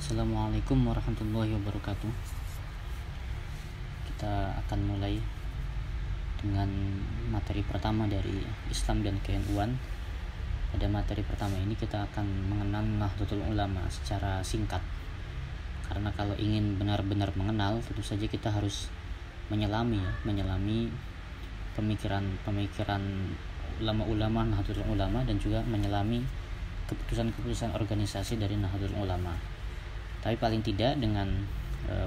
Assalamualaikum warahmatullahi wabarakatuh. Kita akan mulai dengan materi pertama dari Islam dan KNU-an. Pada materi pertama ini kita akan mengenal Nahdlatul Ulama secara singkat. Karena kalau ingin benar-benar mengenal, tentu saja kita harus menyelami pemikiran ulama-ulama Nahdlatul Ulama dan juga menyelami keputusan-keputusan organisasi dari Nahdlatul Ulama. Tapi paling tidak dengan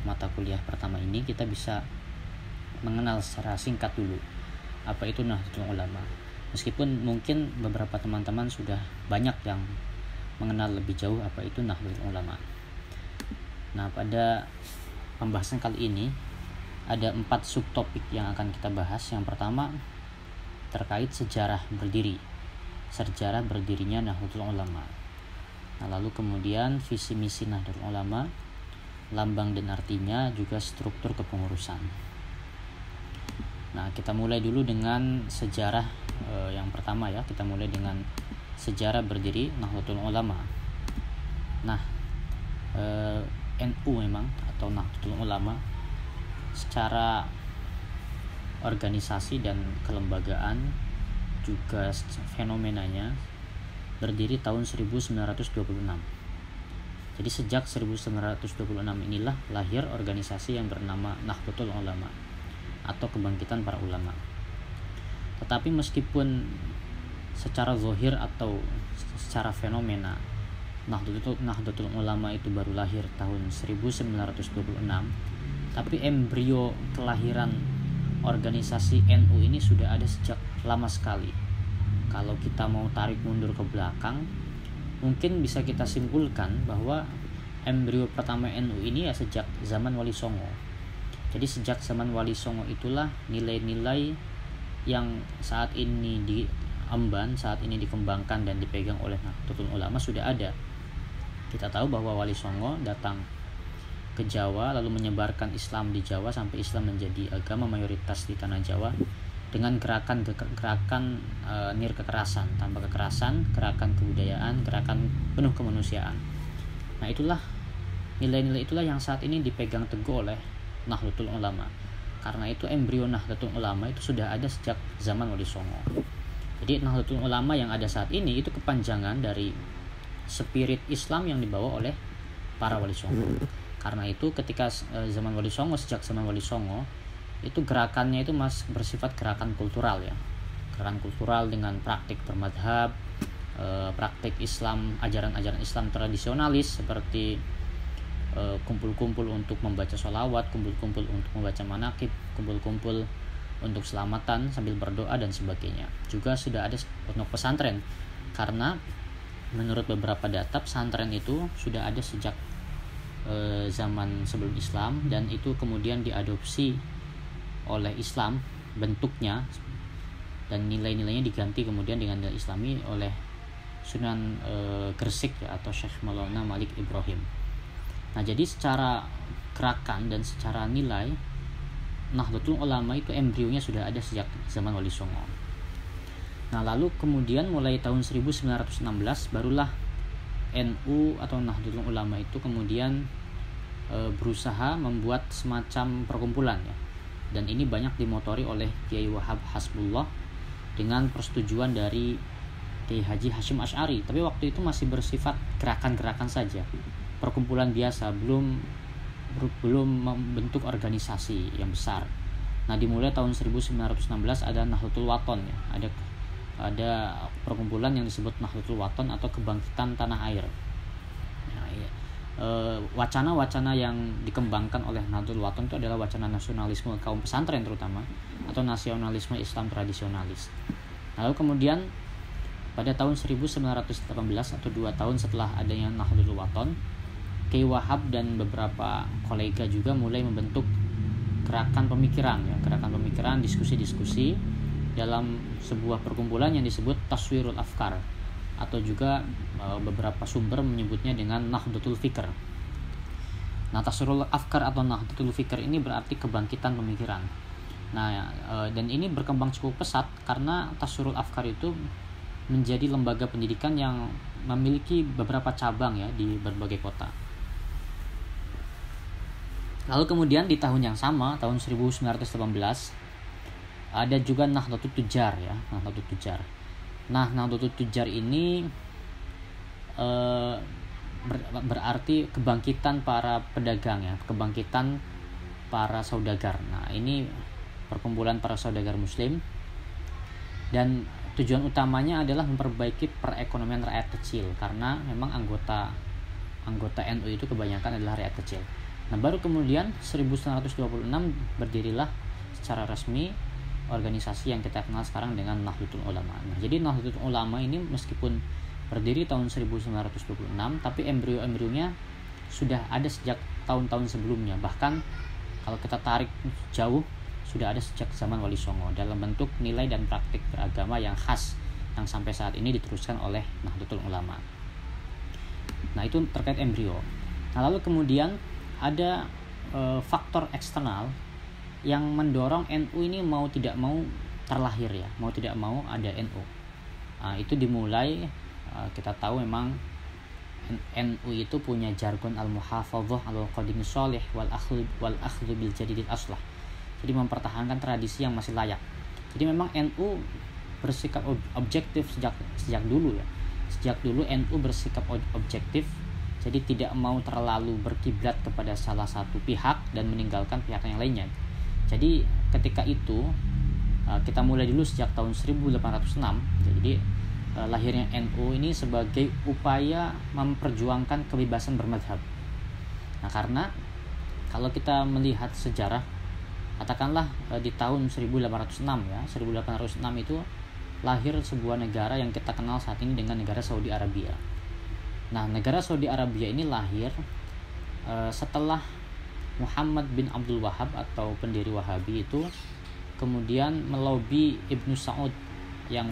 mata kuliah pertama ini kita bisa mengenal secara singkat dulu apa itu Nahdlatul Ulama. Meskipun mungkin beberapa teman-teman sudah banyak yang mengenal lebih jauh apa itu Nahdlatul Ulama. Nah, pada pembahasan kali ini ada 4 subtopik yang akan kita bahas. Yang pertama terkait sejarah berdirinya Nahdlatul Ulama. Nah, lalu kemudian visi misi Nahdlatul Ulama, lambang dan artinya, juga struktur kepengurusan. Nah, kita mulai dulu dengan sejarah yang pertama ya. Kita mulai dengan sejarah berdiri Nahdlatul Ulama. Nah, NU memang atau Nahdlatul Ulama secara organisasi dan kelembagaan juga fenomenanya berdiri tahun 1926. Jadi sejak 1926 inilah lahir organisasi yang bernama Nahdlatul Ulama atau kebangkitan para ulama. Tetapi meskipun secara zahir atau secara fenomena Nahdlatul Ulama itu baru lahir tahun 1926, tapi embrio kelahiran organisasi NU ini sudah ada sejak lama sekali. Kalau kita mau tarik mundur ke belakang, mungkin bisa kita simpulkan bahwa embrio pertama NU ini ya sejak zaman Wali Songo. Jadi sejak zaman Wali Songo itulah nilai-nilai yang saat ini diemban, saat ini dikembangkan dan dipegang oleh Nahdlatul Ulama sudah ada. Kita tahu bahwa Wali Songo datang ke Jawa lalu menyebarkan Islam di Jawa sampai Islam menjadi agama mayoritas di tanah Jawa dengan gerakan nir kekerasan, tanpa kekerasan, gerakan kebudayaan, gerakan penuh kemanusiaan. Nah, itulah nilai-nilai itulah yang saat ini dipegang teguh oleh Nahdlatul Ulama. Karena itu embrio Nahdlatul Ulama itu sudah ada sejak zaman Wali Songo. Jadi Nahdlatul Ulama yang ada saat ini itu kepanjangan dari spirit Islam yang dibawa oleh para Wali Songo. Karena itu ketika sejak zaman Wali Songo itu gerakannya itu bersifat gerakan kultural ya, gerakan kultural dengan praktik bermadhab, praktik Islam, ajaran-ajaran Islam tradisionalis seperti kumpul-kumpul untuk membaca sholawat, kumpul-kumpul untuk membaca manaqib, kumpul-kumpul untuk selamatan sambil berdoa dan sebagainya. Juga sudah ada pondok pesantren karena menurut beberapa data pesantren itu sudah ada sejak zaman sebelum Islam dan itu kemudian diadopsi oleh Islam bentuknya dan nilai-nilainya diganti kemudian dengan nilai Islami oleh Sunan Gresik ya, atau Syekh Maulana Malik Ibrahim. Nah, jadi secara gerakan dan secara nilai Nahdlatul Ulama itu embrionya sudah ada sejak zaman Wali Songo. Nah, lalu kemudian mulai tahun 1916 barulah NU atau Nahdlatul Ulama itu kemudian berusaha membuat semacam perkumpulan ya. Dan ini banyak dimotori oleh Kiai Wahab Hasbullah dengan persetujuan dari Kiai Haji Hashim Asy'ari. Tapi waktu itu masih bersifat gerakan-gerakan saja, perkumpulan biasa, belum membentuk organisasi yang besar. Nah, dimulai tahun 1916 ada Nahdlatul Wathon ya, ada perkumpulan yang disebut Nahdlatul Wathon atau kebangkitan tanah air. Nah, iya. Wacana-wacana yang dikembangkan oleh Nahdlatul Wathon itu adalah wacana nasionalisme kaum pesantren terutama atau nasionalisme Islam tradisionalis. Lalu kemudian pada tahun 1918 atau 2 tahun setelah adanya Nahdlatul Wathon, Kiai Wahab dan beberapa kolega juga mulai membentuk gerakan pemikiran, diskusi-diskusi dalam sebuah perkumpulan yang disebut Taswirul Afkar atau juga beberapa sumber menyebutnya dengan Nahdlatul Fikr. Nah, Taswirul Afkar atau Nahdlatul Fikr ini berarti kebangkitan pemikiran. Nah, dan ini berkembang cukup pesat karena Taswirul Afkar itu menjadi lembaga pendidikan yang memiliki beberapa cabang ya di berbagai kota. Lalu kemudian di tahun yang sama, tahun 1918, ada juga Nahdlatul Tujar ya, Nahdlatul Tujar. Nah, Nahdlatul Tujar ini berarti kebangkitan para pedagang ya, kebangkitan para saudagar. Nah, ini perkumpulan para saudagar muslim, dan tujuan utamanya adalah memperbaiki perekonomian rakyat kecil, karena memang anggota NU itu kebanyakan adalah rakyat kecil. Nah, baru kemudian 1926 berdirilah secara resmi organisasi yang kita kenal sekarang dengan Nahdlatul Ulama. Nah, jadi Nahdlatul Ulama ini meskipun berdiri tahun 1926, tapi embrio-embrionya sudah ada sejak tahun-tahun sebelumnya. Bahkan kalau kita tarik jauh, sudah ada sejak zaman Wali Songo dalam bentuk nilai dan praktik beragama yang khas, yang sampai saat ini diteruskan oleh Nahdlatul Ulama. Nah, itu terkait embrio. Nah, lalu kemudian ada faktor eksternal yang mendorong NU ini mau tidak mau terlahir ya, mau tidak mau ada NU. Nah, itu dimulai, kita tahu memang NU itu punya jargon al-muhafadzah al-qadim sholih wal akhdhu bil jadidil aslah. Jadi mempertahankan tradisi yang masih layak. Jadi memang NU bersikap objektif sejak dulu ya. Sejak dulu NU bersikap objektif. Jadi tidak mau terlalu berkiblat kepada salah satu pihak dan meninggalkan pihak yang lainnya. Jadi ketika itu kita mulai dulu sejak tahun 1806. Jadi lahirnya NU ini sebagai upaya memperjuangkan kebebasan bermadhab. Nah, karena kalau kita melihat sejarah, katakanlah di tahun 1806 ya, 1806 itu lahir sebuah negara yang kita kenal saat ini dengan negara Saudi Arabia. Nah, negara Saudi Arabia ini lahir setelah Muhammad bin Abdul Wahab atau pendiri Wahabi itu kemudian melobi Ibnu Saud yang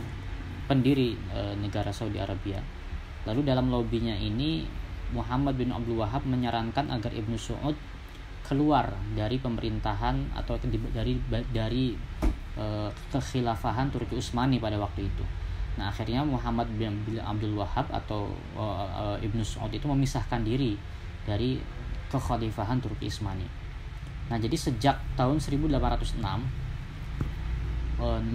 pendiri negara Saudi Arabia. Lalu dalam lobinya ini Muhammad bin Abdul Wahab menyarankan agar Ibnu Saud keluar dari pemerintahan atau dari kekhilafahan Turki Utsmani pada waktu itu. Nah, akhirnya Muhammad bin Abdul Wahab atau Ibnu Saud itu memisahkan diri dari kekhalifahan Turki Utsmani. Nah, jadi sejak tahun 1806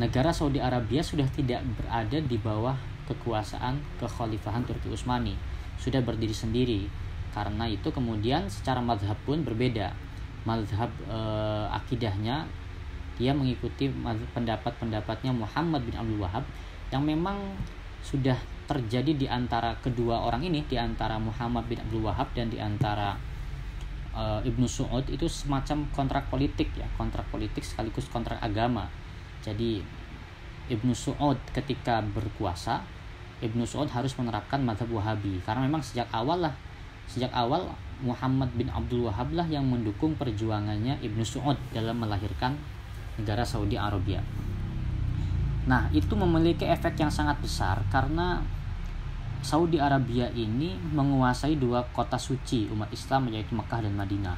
negara Saudi Arabia sudah tidak berada di bawah kekuasaan kekhalifahan Turki Utsmani, sudah berdiri sendiri. Karena itu kemudian secara mazhab pun berbeda. Mazhab akidahnya dia mengikuti pendapat-pendapatnya Muhammad bin Abdul Wahab yang memang sudah terjadi di antara kedua orang ini, di antara Muhammad bin Abdul Wahab dan di antara Ibnu Saud itu semacam kontrak politik ya, kontrak politik sekaligus kontrak agama. Jadi Ibnu Saud ketika berkuasa, Ibnu Saud harus menerapkan mazhab Wahabi karena memang sejak awal Muhammad bin Abdul Wahab lah yang mendukung perjuangannya Ibnu Saud dalam melahirkan negara Saudi Arabia. Nah, itu memiliki efek yang sangat besar karena Saudi Arabia ini menguasai dua kota suci umat Islam, yaitu Mekah dan Madinah.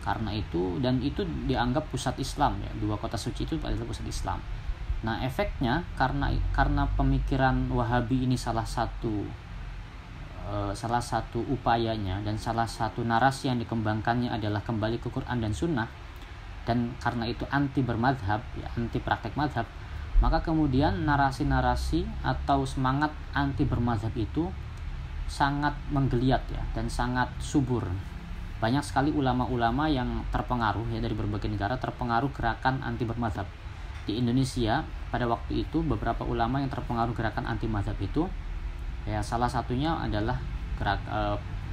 Karena itu, dan itu dianggap pusat Islam ya, dua kota suci itu adalah pusat Islam. Nah, efeknya karena pemikiran Wahabi ini salah satu upayanya dan salah satu narasi yang dikembangkannya adalah kembali ke Quran dan Sunnah, dan karena itu anti bermadhab ya, anti praktek madhab, maka kemudian narasi-narasi atau semangat anti bermadhab itu sangat menggeliat ya, dan sangat subur. Banyak sekali ulama-ulama yang terpengaruh ya, dari berbagai negara terpengaruh gerakan anti bermadhab. Di Indonesia pada waktu itu beberapa ulama yang terpengaruh gerakan anti madhab itu ya, salah satunya adalah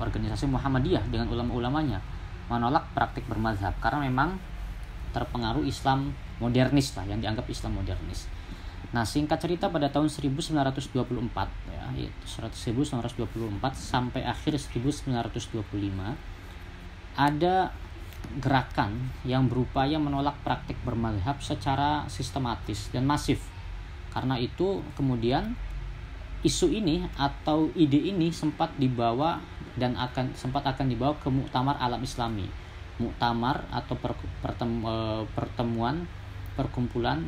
organisasi Muhammadiyah dengan ulama-ulamanya menolak praktik bermadhab karena memang terpengaruh Islam modernis lah, yang dianggap Islam modernis. Nah, singkat cerita pada tahun 1924 ya, 1924 sampai akhir 1925 ada gerakan yang berupaya menolak praktik bermadhab secara sistematis dan masif. Karena itu kemudian isu ini atau ide ini sempat dibawa dan sempat akan dibawa ke Muktamar Alam Islami. Muktamar atau perkumpulan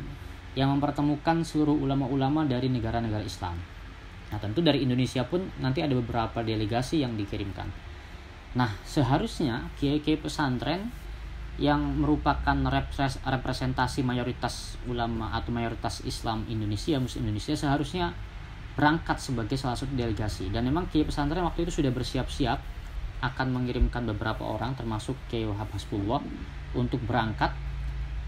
yang mempertemukan seluruh ulama-ulama dari negara-negara Islam. Nah, tentu dari Indonesia pun nanti ada beberapa delegasi yang dikirimkan. Nah, seharusnya kiai-kiai pesantren yang merupakan representasi mayoritas ulama atau mayoritas Islam Indonesia, Muslim Indonesia, seharusnya berangkat sebagai salah satu delegasi. Dan memang Kiai pesantren waktu itu sudah bersiap-siap akan mengirimkan beberapa orang termasuk Kiai Wahab Hasbullah untuk berangkat.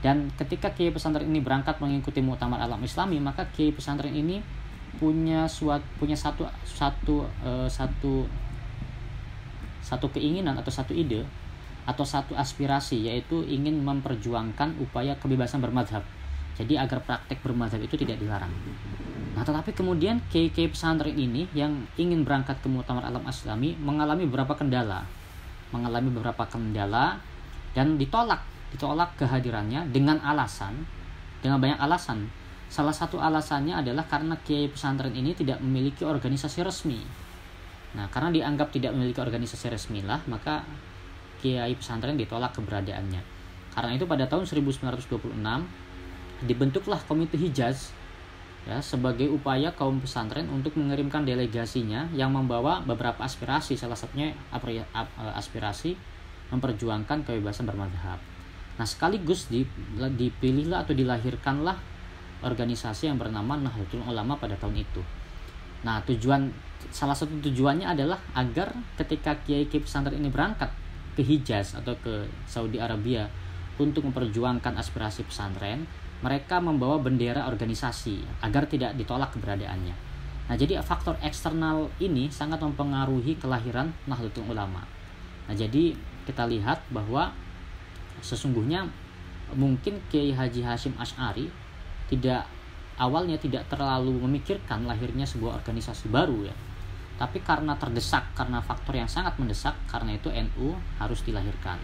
Dan ketika Kiai pesantren ini berangkat mengikuti Muktamar Alam Islami, maka Kiai pesantren ini punya satu keinginan atau satu ide atau satu aspirasi, yaitu ingin memperjuangkan upaya kebebasan bermadzhab. Jadi agar praktek bermadzhab itu tidak dilarang. Nah, tetapi kemudian kiai pesantren ini yang ingin berangkat ke Muktamar Alam Islami mengalami beberapa kendala dan ditolak kehadirannya dengan banyak alasan. Salah satu alasannya adalah karena kiai pesantren ini tidak memiliki organisasi resmi. Nah, karena dianggap tidak memiliki organisasi resmi lah, maka kiai pesantren ditolak keberadaannya. Karena itu pada tahun 1926 dibentuklah Komite Hijaz ya, sebagai upaya kaum pesantren untuk mengirimkan delegasinya yang membawa beberapa aspirasi, salah satunya aspirasi memperjuangkan kebebasan bermadzhab. Nah, sekaligus dipilihlah atau dilahirkanlah organisasi yang bernama Nahdlatul Ulama pada tahun itu. Nah, salah satu tujuannya adalah agar ketika kiai pesantren ini berangkat ke Hijaz atau ke Saudi Arabia untuk memperjuangkan aspirasi pesantren, mereka membawa bendera organisasi agar tidak ditolak keberadaannya. Nah, jadi faktor eksternal ini sangat mempengaruhi kelahiran Nahdlatul Ulama. Nah, jadi kita lihat bahwa sesungguhnya mungkin Kiai Haji Hasyim Asy'ari awalnya tidak terlalu memikirkan lahirnya sebuah organisasi baru ya. Tapi karena terdesak, karena faktor yang sangat mendesak, karena itu NU harus dilahirkan.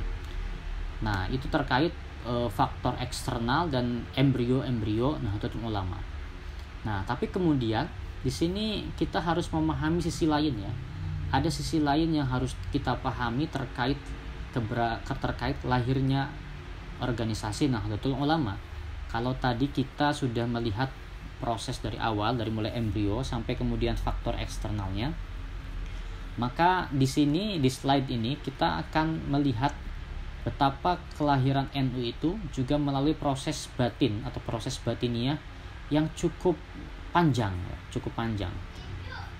Nah, itu terkait faktor eksternal dan embrio Nahdlatul Ulama. Nah, tapi kemudian di sini kita harus memahami sisi lain ya. Ada sisi lain yang harus kita pahami terkait lahirnya organisasi Nahdlatul Ulama. Kalau tadi kita sudah melihat proses dari awal, dari mulai embrio sampai kemudian faktor eksternalnya, maka di sini di slide ini kita akan melihat betapa kelahiran NU itu juga melalui proses batin atau proses batiniah yang cukup panjang.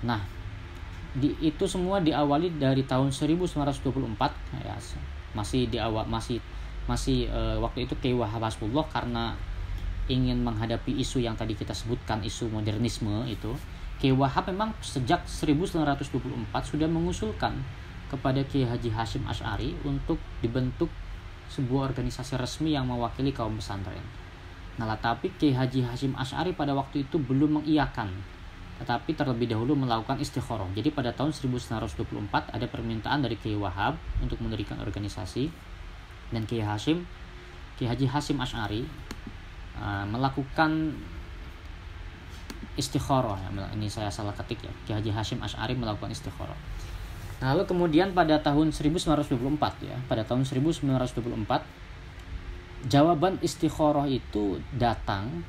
Nah, itu semua diawali dari tahun 1924 ya, masih waktu itu Kiai Wahab Hasbullah karena ingin menghadapi isu yang tadi kita sebutkan, isu modernisme itu, Kiai Wahab memang sejak 1924 sudah mengusulkan kepada Kiai Haji Hasyim Asy'ari untuk dibentuk sebuah organisasi resmi yang mewakili kaum pesantren. Nah, tapi Kiai Haji Hasyim Asy'ari pada waktu itu belum mengiyakan, tetapi terlebih dahulu melakukan istikharah. Jadi pada tahun 1924 ada permintaan dari Kiai Wahab untuk mendirikan organisasi, dan Kiai Haji Hasyim Asy'ari melakukan istikharah ya. Ini saya salah ketik ya. Kiai Haji Hasyim Asy'ari melakukan istikharah. Nah, lalu kemudian pada tahun 1924 ya, pada tahun 1924 jawaban istikharah itu datang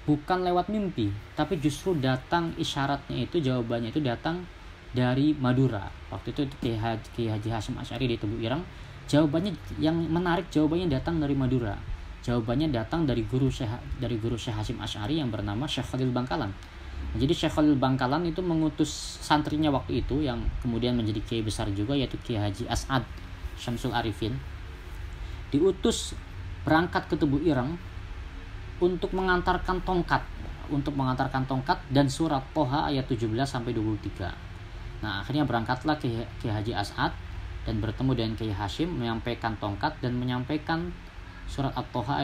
bukan lewat mimpi, tapi justru datang isyaratnya itu, jawabannya itu datang dari Madura. Waktu itu Kiai Haji Hasyim Asy'ari di Tebu Ireng, jawabannya yang menarik, jawabannya datang dari Madura. Jawabannya datang dari guru Syekh Hasyim Asy'ari yang bernama Syekh Khalil Bangkalan. Jadi Syekh Khalil Bangkalan itu mengutus santrinya waktu itu yang kemudian menjadi kiai besar juga, yaitu Kiai Haji As'ad Syamsul Arifin, diutus berangkat ke Tebu Ireng untuk mengantarkan tongkat dan surat Toha ayat 17 sampai 23. Nah, akhirnya berangkatlah Kiai Haji As'ad dan bertemu dengan Kiai Hasyim, menyampaikan tongkat dan menyampaikan surat Toha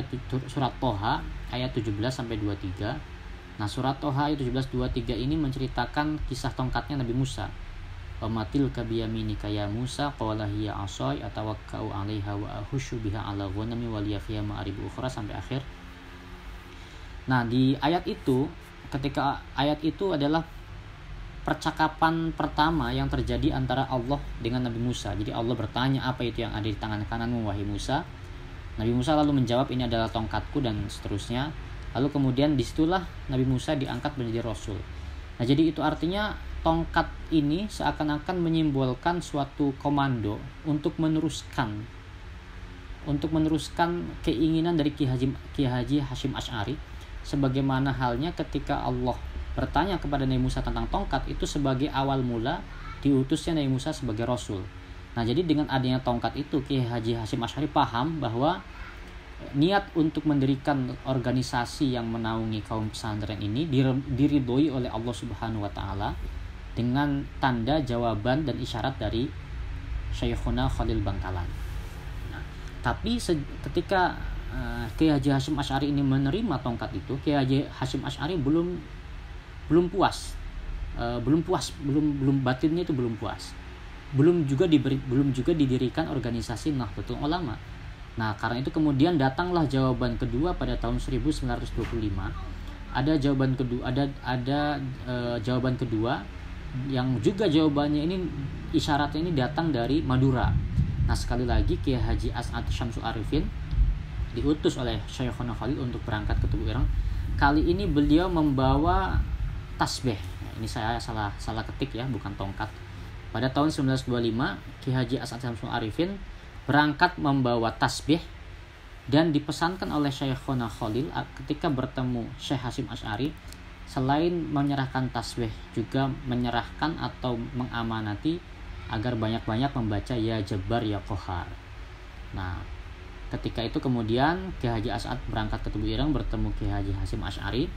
ayat 17 sampai 23. Nah, surat Toha ayat 17-23 ini menceritakan kisah tongkatnya Nabi Musa. Matil kabiyaminika ya Musa qala hiya asai atawakkau 'alaiha wa ahushu biha 'ala ghanami wa liya fiha ma'arib ukhra sampai akhir. Nah, di ayat itu, ketika ayat itu adalah percakapan pertama yang terjadi antara Allah dengan Nabi Musa. Jadi Allah bertanya, apa itu yang ada di tangan kananmu wahai Musa? Nabi Musa lalu menjawab, ini adalah tongkatku, dan seterusnya. Lalu kemudian disitulah Nabi Musa diangkat menjadi Rasul. Nah, jadi itu artinya tongkat ini seakan-akan menyimbolkan suatu komando untuk meneruskan untuk meneruskan keinginan dari Ki Haji Hashim Asy'ari, sebagaimana halnya ketika Allah bertanya kepada Nabi Musa tentang tongkat, itu sebagai awal mula diutusnya Nabi Musa sebagai Rasul. Nah, jadi dengan adanya tongkat itu, Ki Haji Hashim Asy'ari paham bahwa niat untuk mendirikan organisasi yang menaungi kaum pesantren ini diridhoi oleh Allah Subhanahu wa taala dengan tanda jawaban dan isyarat dari Syekhuna Khalil Bangkalan. Nah, tapi ketika Ki Haji Hashim Asy'ari ini menerima tongkat itu, Ki Haji Hashim Asy'ari belum puas, belum batinnya itu belum puas, belum juga didirikan organisasi Nahdlatul Ulama. Nah, karena itu kemudian datanglah jawaban kedua pada tahun 1925. Ada jawaban kedua yang juga jawabannya ini isyaratnya ini datang dari Madura. Nah, sekali lagi Kiai Haji As'ad Syamsul Arifin diutus oleh Syekhona Khalil untuk berangkat ke Tebu Ireng. Kali ini beliau membawa tasbih. Nah, ini saya salah ketik ya, bukan tongkat. Pada tahun 1925, Kiai Haji As'ad Syamsul Arifin berangkat membawa tasbih dan dipesankan oleh Syekhona Khalil ketika bertemu Syekh Hashim Asy'ari, selain menyerahkan tasbih juga menyerahkan atau mengamanati agar banyak-banyak membaca Ya Jabbar Ya Qahar. Nah, ketika itu kemudian Kiai Haji As'ad berangkat ke Tebu Ireng bertemu Kiai Haji Hashim Asy'ari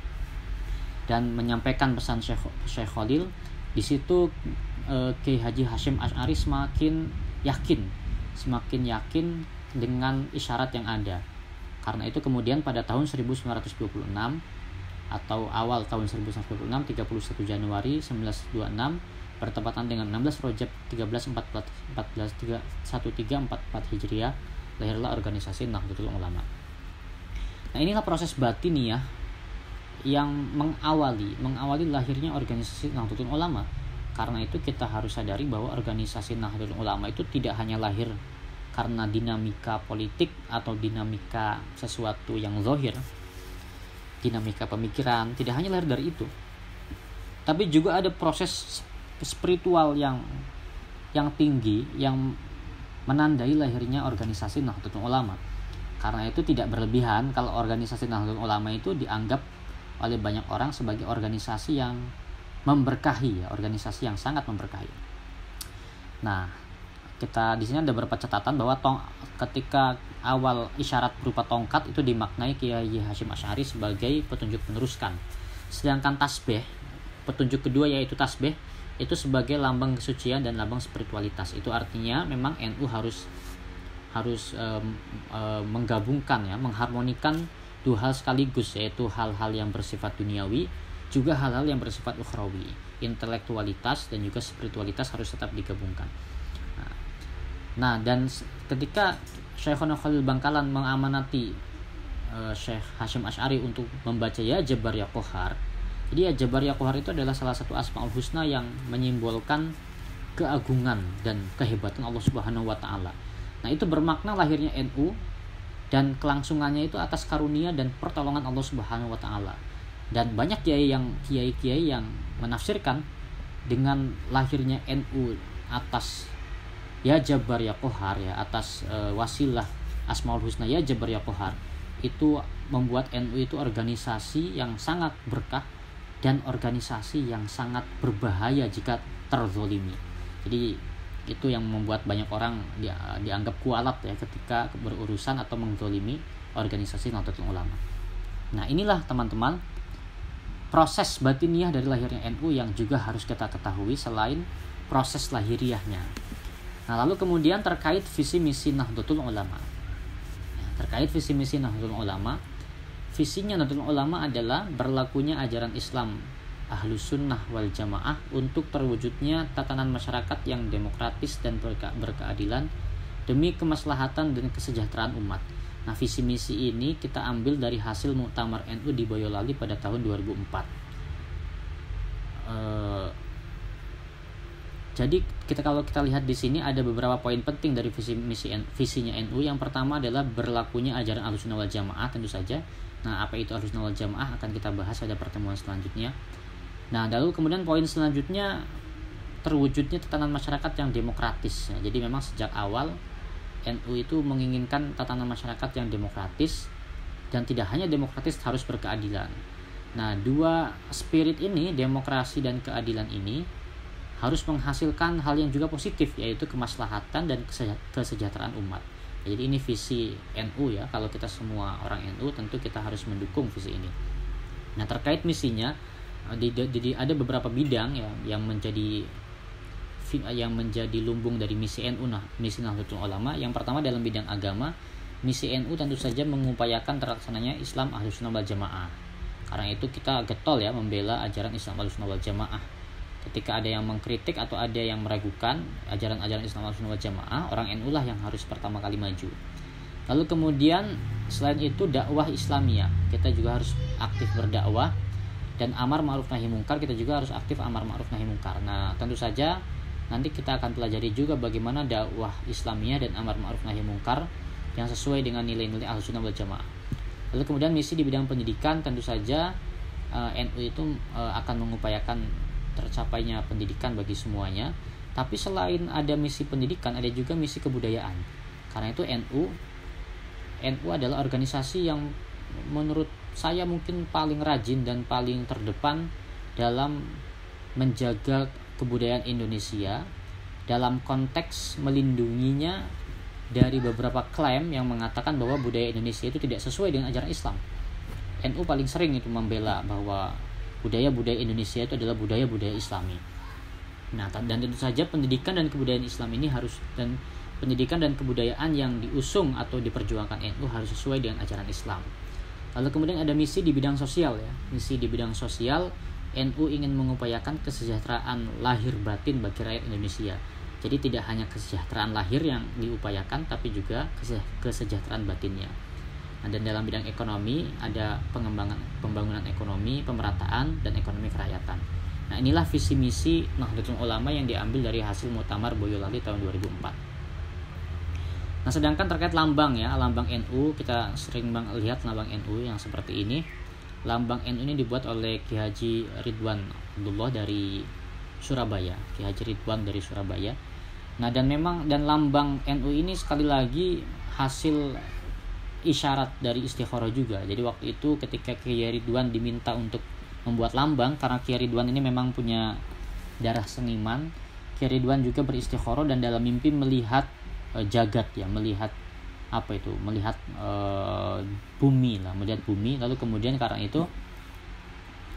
dan menyampaikan pesan Syekh Khalil. Di situ Kiai Haji Hashim Asy'ari semakin yakin dengan isyarat yang ada. Karena itu kemudian pada tahun 1926 atau awal tahun 1926, 31 Januari 1926 bertepatan dengan 16 Rajab 1344 Hijriah, lahirlah organisasi Nahdlatul Ulama. Nah, inilah proses batiniah yang mengawali lahirnya organisasi Nahdlatul Ulama. Karena itu kita harus sadari bahwa organisasi Nahdlatul Ulama itu tidak hanya lahir karena dinamika politik atau dinamika sesuatu yang zahir, dinamika pemikiran, tidak hanya lahir dari itu. Tapi juga ada proses spiritual yang tinggi yang menandai lahirnya organisasi Nahdlatul Ulama. Karena itu tidak berlebihan kalau organisasi Nahdlatul Ulama itu dianggap oleh banyak orang sebagai organisasi yang memberkahi, ya, organisasi yang sangat memberkahi. Nah, kita di sini ada beberapa catatan bahwa ketika awal isyarat berupa tongkat itu dimaknai Kiai Hashim Asy'ari sebagai petunjuk meneruskan. Sedangkan tasbih, petunjuk kedua yaitu tasbih, itu sebagai lambang kesucian dan lambang spiritualitas. Itu artinya memang NU harus menggabungkan, ya, mengharmonikan dua hal sekaligus, yaitu hal-hal yang bersifat duniawi juga hal-hal yang bersifat ukhrawi. Intelektualitas dan juga spiritualitas harus tetap digabungkan. Nah, dan ketika Syekhona Khalil Bangkalan mengamanati Syekh Hashim Asy'ari untuk membaca Ya Jabbar Ya Qahar. Jadi Ya Jabbar Ya Qahar itu adalah salah satu Asmaul Husna yang menyimbolkan keagungan dan kehebatan Allah Subhanahu wa taala. Nah, itu bermakna lahirnya NU dan kelangsungannya itu atas karunia dan pertolongan Allah Subhanahu wa taala. Dan banyak kiai yang menafsirkan dengan lahirnya NU atas Ya Jabbar Ya Qahar, ya, atas wasilah Asmaul Husna Ya Jabbar Ya Qahar, itu membuat NU itu organisasi yang sangat berkah dan organisasi yang sangat berbahaya jika terzolimi. Jadi itu yang membuat banyak orang dianggap kualat, ya, ketika berurusan atau menzolimi organisasi Nahdlatul Ulama. Nah, inilah teman-teman proses batiniah dari lahirnya NU yang juga harus kita ketahui selain proses lahiriahnya. Nah, lalu kemudian terkait visi misi Nahdlatul Ulama. Terkait visi misi Nahdlatul Ulama, visinya Nahdlatul Ulama adalah berlakunya ajaran Islam Ahlus Sunnah wal Jamaah untuk terwujudnya tatanan masyarakat yang demokratis dan berkeadilan demi kemaslahatan dan kesejahteraan umat. Nah, visi misi ini kita ambil dari hasil Muktamar NU di Boyolali pada tahun 2004. Jadi kalau kita lihat di sini ada beberapa poin penting dari visinya NU. Yang pertama adalah berlakunya ajaran Ahlus Sunnah wal Jamaah, tentu saja. Nah, apa itu Ahlus Sunnah wal Jamaah akan kita bahas pada pertemuan selanjutnya. Nah, lalu kemudian poin selanjutnya terwujudnya tatanan masyarakat yang demokratis. Nah, jadi memang sejak awal NU itu menginginkan tatanan masyarakat yang demokratis, dan tidak hanya demokratis, harus berkeadilan. Nah, dua spirit ini, demokrasi dan keadilan ini, harus menghasilkan hal yang juga positif, yaitu kemaslahatan dan kesejahteraan umat. Jadi ini visi NU ya. Kalau kita semua orang NU, tentu kita harus mendukung visi ini. Nah, terkait misinya, ada beberapa bidang ya yang menjadi lumbung dari misi NU, misi Nahdlatul Ulama. Yang pertama dalam bidang agama, misi NU tentu saja mengupayakan terlaksananya Islam Ahlussunnah wal Jamaah. Karena itu kita getol ya membela ajaran Islam Ahlussunnah wal Jamaah. Ketika ada yang mengkritik atau ada yang meragukan ajaran-ajaran Islam Ahlussunnah wal Jamaah, orang NU lah yang harus pertama kali maju. Lalu kemudian selain itu dakwah Islamiyah, kita juga harus aktif berdakwah, dan amar ma'ruf nahi mungkar, kita juga harus aktif amar ma'ruf nahi mungkar. Nah, tentu saja nanti kita akan pelajari juga bagaimana dakwah Islamiyah dan amar ma'ruf nahi mungkar yang sesuai dengan nilai-nilai Ahlussunnah wal Jamaah. Lalu kemudian misi di bidang pendidikan, tentu saja NU itu akan mengupayakan tercapainya pendidikan bagi semuanya. Tapi selain ada misi pendidikan, ada juga misi kebudayaan. Karena itu NU adalah organisasi yang menurut saya mungkin paling rajin dan paling terdepan dalam menjaga kebudayaan Indonesia, dalam konteks melindunginya dari beberapa klaim yang mengatakan bahwa budaya Indonesia itu tidak sesuai dengan ajaran Islam. NU paling sering itu membela bahwa budaya-budaya Indonesia itu adalah budaya-budaya Islami. Nah, dan tentu saja pendidikan dan kebudayaan Islam ini pendidikan dan kebudayaan yang diusung atau diperjuangkan NU harus sesuai dengan ajaran Islam. Lalu kemudian ada misi di bidang sosial ya. Misi di bidang sosial, NU ingin mengupayakan kesejahteraan lahir batin bagi rakyat Indonesia. Jadi tidak hanya kesejahteraan lahir yang diupayakan, tapi juga kesejahteraan batinnya. Nah, dan dalam bidang ekonomi ada pembangunan ekonomi, pemerataan, dan ekonomi kerakyatan. Nah, inilah visi misi Nahdlatul Ulama yang diambil dari hasil Muktamar Boyolali tahun 2004. Nah, sedangkan terkait lambang ya, lambang NU, kita sering lihat lambang NU yang seperti ini. Lambang NU ini dibuat oleh Ki Haji Ridwan Abdullah dari Surabaya, Ki Haji Ridwan dari Surabaya. Nah, dan lambang NU ini sekali lagi hasil isyarat dari istikharah juga. Jadi waktu itu ketika Ki Ridwan diminta untuk membuat lambang, karena Ki Ridwan ini memang punya darah seniman, Ki Ridwan juga beristikharah dan dalam mimpi melihat jagat ya, melihat bumi lah, melihat bumi. Lalu kemudian karena itu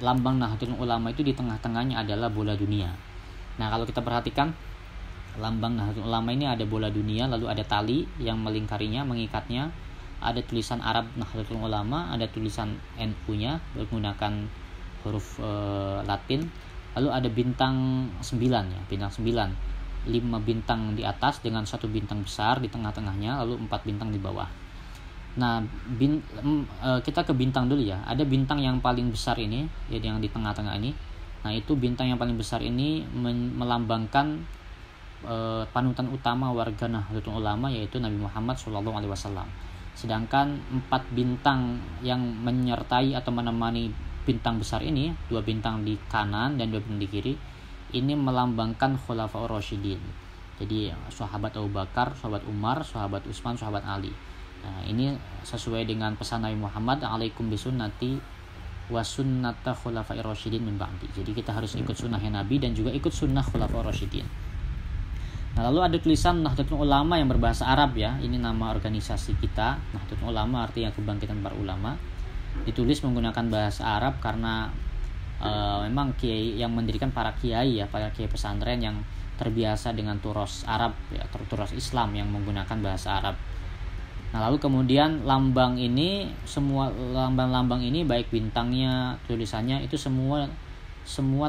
lambang Nahdlatul Ulama itu di tengah-tengahnya adalah bola dunia. Nah, kalau kita perhatikan lambang Nahdlatul Ulama ini ada bola dunia, lalu ada tali yang melingkarinya, mengikatnya, ada tulisan Arab Nahdlatul Ulama, ada tulisan NU-nya menggunakan huruf Latin, lalu ada bintang 9 ya, bintang 9. 5 bintang di atas dengan 1 bintang besar di tengah-tengahnya, lalu 4 bintang di bawah. Nah, kita ke bintang dulu ya. Ada bintang yang paling besar ini, ya, yang di tengah-tengah ini. Nah, itu bintang yang paling besar ini melambangkan panutan utama warga Nahdlatul Ulama, yaitu Nabi Muhammad SAW. Sedangkan 4 bintang yang menyertai atau menemani bintang besar ini, 2 bintang di kanan dan 2 bintang di kiri, ini melambangkan Khulafaur Rasyidin. Jadi sahabat Abu Bakar, sahabat Umar, sahabat Utsman, sahabat Ali. Nah, ini sesuai dengan pesan Nabi Muhammad, alaikum bisunnati wa sunnata khulafair rasyidin min ba'di. Jadi kita harus ikut sunnahnya Nabi dan juga ikut sunnah Khulafaur Rasyidin. Nah, lalu ada tulisan Nahdlatul Ulama yang berbahasa Arab ya. Ini nama organisasi kita, Nahdlatul Ulama, artinya kebangkitan para ulama. Ditulis menggunakan bahasa Arab karena memang kiai yang mendirikan para kiai pesantren yang terbiasa dengan turos Arab ya, turos Islam yang menggunakan bahasa Arab. Nah, lalu kemudian lambang ini, semua lambang-lambang ini baik bintangnya, tulisannya itu semua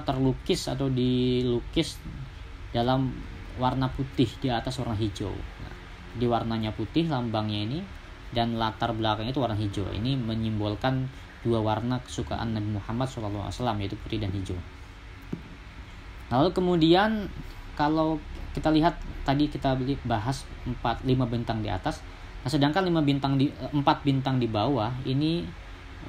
terlukis atau dilukis dalam warna putih di atas warna hijau. Nah, di warnanya putih lambangnya ini, dan latar belakangnya itu warna hijau. Ini menyimbolkan 2 warna kesukaan Nabi Muhammad SAW, yaitu putih dan hijau. Lalu kemudian kalau kita lihat tadi kita bahas 5 bintang di atas. Nah, sedangkan 4 bintang di bawah ini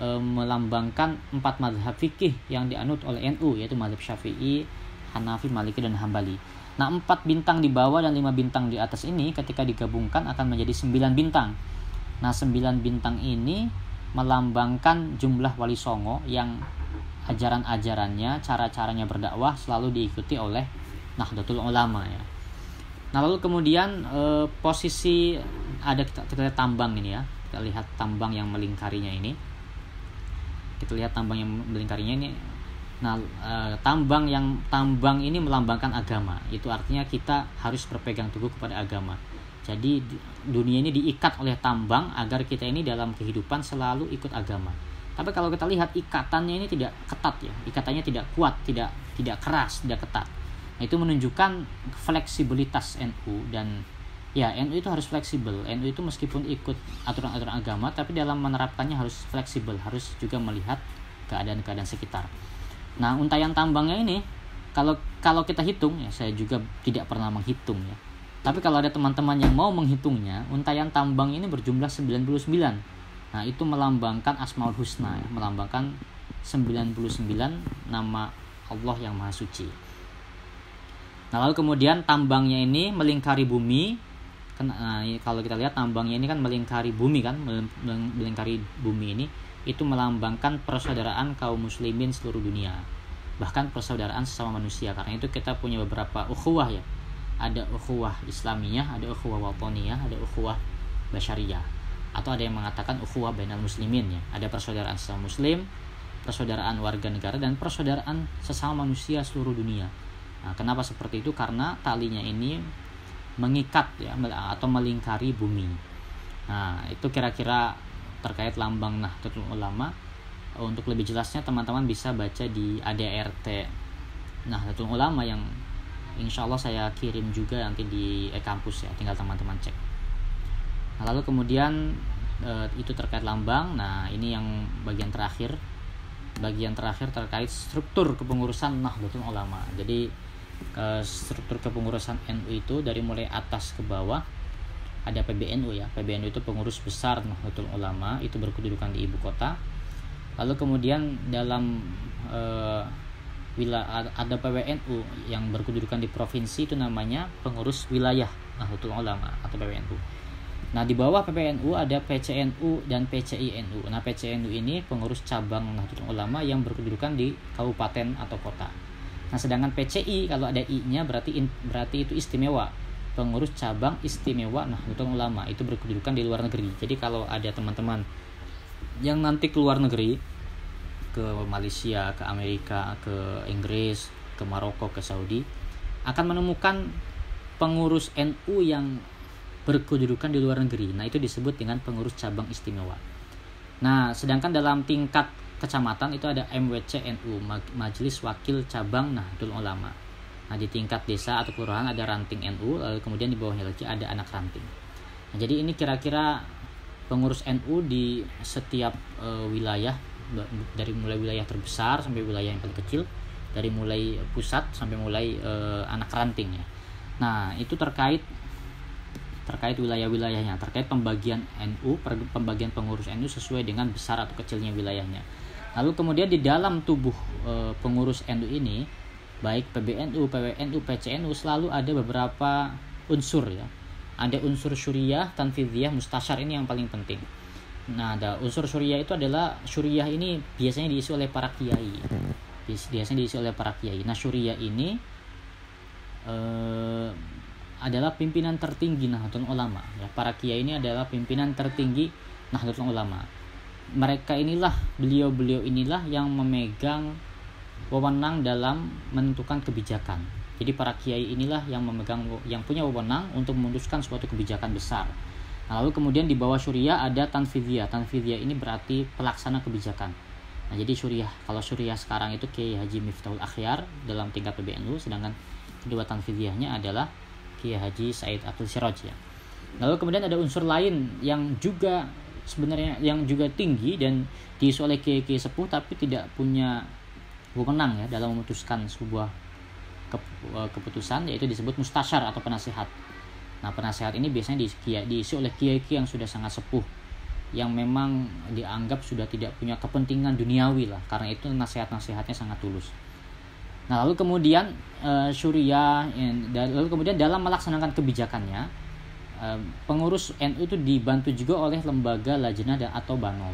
melambangkan 4 mazhab fikih yang dianut oleh NU, yaitu mazhab Syafi'i, Hanafi, Maliki, dan Hambali. Nah, 4 bintang di bawah dan 5 bintang di atas ini ketika digabungkan akan menjadi 9 bintang. Nah, 9 bintang ini melambangkan jumlah Wali Songo yang ajaran-ajarannya, cara-caranya berdakwah selalu diikuti oleh Nahdlatul Ulama ya. Nah, lalu kemudian posisi ada kita lihat tambang ini ya. Kita lihat tambang yang melingkarinya ini. Nah, tambang ini melambangkan agama. Itu artinya kita harus berpegang teguh kepada agama. Jadi dunia ini diikat oleh tambang agar kita ini dalam kehidupan selalu ikut agama. Tapi kalau kita lihat ikatannya ini tidak ketat ya. Ikatannya tidak kuat, tidak keras, tidak ketat. Nah, itu menunjukkan fleksibilitas NU. Dan ya, NU itu harus fleksibel. NU itu meskipun ikut aturan-aturan agama, tapi dalam menerapkannya harus fleksibel, harus juga melihat keadaan-keadaan sekitar. Nah, untayan tambangnya ini kalau kita hitung ya, saya juga tidak pernah menghitung ya. Tapi kalau ada teman-teman yang mau menghitungnya, untayan tambang ini berjumlah 99. Nah, itu melambangkan Asmaul Husna ya, melambangkan 99 nama Allah yang Maha Suci. Nah, lalu kemudian tambangnya ini melingkari bumi. Nah, kalau kita lihat tambangnya ini kan melingkari bumi kan, melingkari bumi ini itu melambangkan persaudaraan kaum muslimin seluruh dunia, bahkan persaudaraan sesama manusia. Karena itu kita punya beberapa ukhuwah ya, ada ukhuwah Islamiyah, ada ukhuwah watoniyah, ada ukhuwah basyariyah, atau ada yang mengatakan ukhuwah bainal muslimin ya. Ada persaudaraan sesama muslim, persaudaraan warga negara, dan persaudaraan sesama manusia seluruh dunia. Nah, kenapa seperti itu? Karena talinya ini mengikat ya, atau melingkari bumi. Nah, itu kira-kira terkait lambang Nahdlatul Ulama. Untuk lebih jelasnya teman-teman bisa baca di ADRT Nahdlatul Ulama yang insya Allah saya kirim juga nanti di kampus ya, tinggal teman-teman cek. Nah, lalu kemudian itu terkait lambang. Nah, ini yang bagian terakhir terkait struktur kepengurusan Nahdlatul Ulama. Jadi struktur kepengurusan NU itu dari mulai atas ke bawah ada PBNU ya. PBNU itu pengurus besar Nahdlatul Ulama, itu berkedudukan di ibu kota. Lalu kemudian dalam ada PWNU yang berkedudukan di provinsi, itu namanya pengurus wilayah Nahdlatul Ulama atau PWNU. Nah, di bawah PBNU ada PCNU dan PCINU. Nah, PCNU ini pengurus cabang Nahdlatul Ulama yang berkedudukan di kabupaten atau kota. Nah, sedangkan PCI kalau ada I-nya berarti itu istimewa. Pengurus cabang istimewa Nahdlatul Ulama, itu berkedudukan di luar negeri. Jadi kalau ada teman-teman yang nanti keluar negeri, ke Malaysia, ke Amerika, ke Inggris, ke Maroko, ke Saudi, akan menemukan pengurus NU yang berkedudukan di luar negeri. Nah, itu disebut dengan pengurus cabang istimewa. Nah, sedangkan dalam tingkat kecamatan itu ada MWC NU, Majelis Wakil Cabang Nahdlatul Ulama. Nah, di tingkat desa atau kelurahan ada ranting NU, lalu kemudian di bawahnya lagi ada anak ranting. Nah, jadi ini kira-kira pengurus NU di setiap wilayah, dari mulai wilayah terbesar sampai wilayah yang paling kecil, dari mulai pusat sampai mulai anak ranting ya. Nah, itu terkait wilayah-wilayahnya, terkait pembagian NU, pembagian pengurus NU sesuai dengan besar atau kecilnya wilayahnya. Lalu kemudian di dalam tubuh pengurus NU ini, baik PBNU, PWNU, PCNU, selalu ada beberapa unsur ya. Ada unsur syuriah, tanfidhiyah, mustasyar, ini yang paling penting. Nah, ada unsur syuriah itu adalah, syuriah ini biasanya diisi oleh para kiai. Nah, syuriah ini adalah pimpinan tertinggi Nahdlatul Ulama ya. Para kiai ini adalah pimpinan tertinggi Nahdlatul Ulama. Beliau inilah yang memegang wewenang dalam menentukan kebijakan. Jadi para kiai inilah yang punya wewenang untuk memutuskan suatu kebijakan besar. Nah, lalu kemudian di bawah syuriah ada tanfidhiyah. Tanfidhiyah ini berarti pelaksana kebijakan. Nah, jadi kalau syuriah sekarang itu Kiai Haji Miftahul Akhyar dalam tingkat PBNU, sedangkan kedua tanfidhiyahnya adalah Kiai Haji Said Abdul Siraj ya. Lalu kemudian ada unsur lain yang juga sebenarnya tinggi dan diisi oleh kiai-kiai sepuh tapi tidak punya wewenang ya dalam memutuskan sebuah keputusan, yaitu disebut mustasyar atau penasihat. Nah, penasihat ini biasanya diisi oleh kiai-kiai yang sudah sangat sepuh, yang memang dianggap sudah tidak punya kepentingan duniawi lah, karena itu nasihat-nasihatnya sangat tulus. Nah, lalu kemudian Syuriah, lalu kemudian dalam melaksanakan kebijakannya, pengurus NU itu dibantu juga oleh lembaga lajnah atau banom.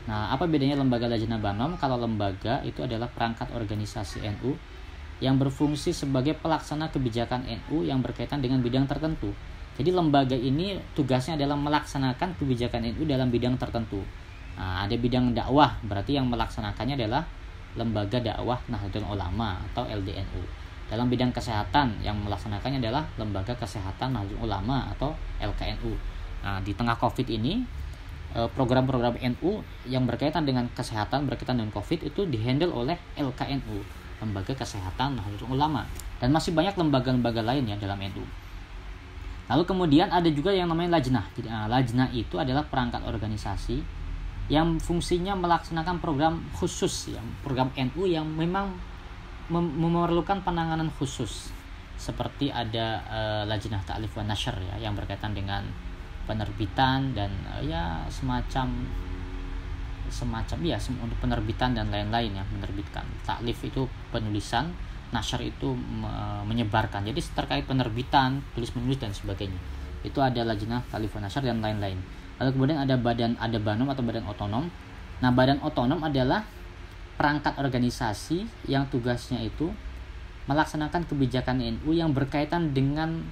Nah, apa bedanya lembaga lajnah banom? Kalau lembaga itu adalah perangkat organisasi NU yang berfungsi sebagai pelaksana kebijakan NU yang berkaitan dengan bidang tertentu. Jadi lembaga ini tugasnya adalah melaksanakan kebijakan NU dalam bidang tertentu. Nah, ada bidang dakwah, berarti yang melaksanakannya adalah Lembaga Dakwah Nahdlatul Ulama atau LDNU. Dalam bidang kesehatan, yang melaksanakannya adalah Lembaga Kesehatan Nahdlatul Ulama atau LKNU. Nah, di tengah Covid ini, program-program NU yang berkaitan dengan kesehatan, berkaitan dengan Covid itu dihandle oleh LKNU, Lembaga Kesehatan Nahdlatul Ulama, dan masih banyak lembaga-lembaga lain ya dalam NU. Lalu kemudian ada juga yang namanya lajnah. Jadi, lajnah itu adalah perangkat organisasi yang fungsinya melaksanakan program khusus, yang program NU yang memang memerlukan penanganan khusus, seperti ada Lajnah Ta'lif wa Nashr ya, yang berkaitan dengan penerbitan dan ya semacam ya untuk penerbitan dan lain-lain ya, menerbitkan. Ta'lif itu penulisan, nashr itu menyebarkan. Jadi terkait penerbitan, tulis menulis dan sebagainya. Itu ada Lajnah Ta'lif wa Nashr dan lain-lain. Lalu kemudian ada banom atau badan otonom. Nah, badan otonom adalah perangkat organisasi yang tugasnya itu melaksanakan kebijakan NU yang berkaitan dengan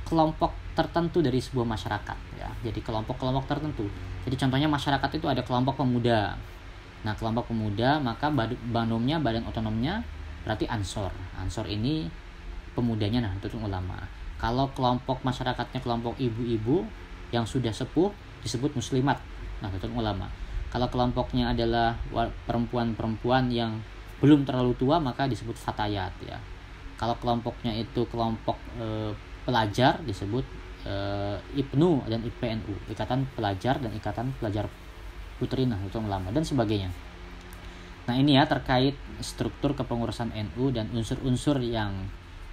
kelompok tertentu dari sebuah masyarakat ya. Jadi kelompok-kelompok tertentu. Jadi contohnya masyarakat itu ada kelompok pemuda. Nah, kelompok pemuda, maka banomnya, badan otonomnya berarti Ansor. Ansor ini pemudanya Nahdlatul Ulama. Kalau kelompok masyarakatnya kelompok ibu-ibu yang sudah sepuh disebut muslimat Nahdlatul Ulama. Kalau kelompoknya adalah perempuan-perempuan yang belum terlalu tua, maka disebut fatayat ya. Kalau kelompoknya itu kelompok pelajar disebut IPNU dan IPNU, Ikatan Pelajar dan Ikatan Pelajar Putri Nahdlatul Ulama dan sebagainya. Nah, ini ya terkait struktur kepengurusan NU dan unsur-unsur yang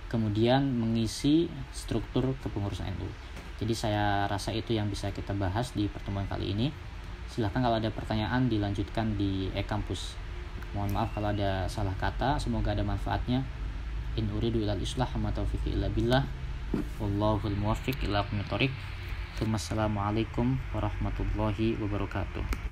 kemudian mengisi struktur kepengurusan NU. Jadi saya rasa itu yang bisa kita bahas di pertemuan kali ini. Silahkan kalau ada pertanyaan dilanjutkan di e-kampus. Mohon maaf kalau ada salah kata, semoga ada manfaatnya. In uridu ilal islah wa ma taufiqi illa billah. Wallahul muwaffiq ila aqwamit thoriq. Wassalamualaikum warahmatullahi wabarakatuh.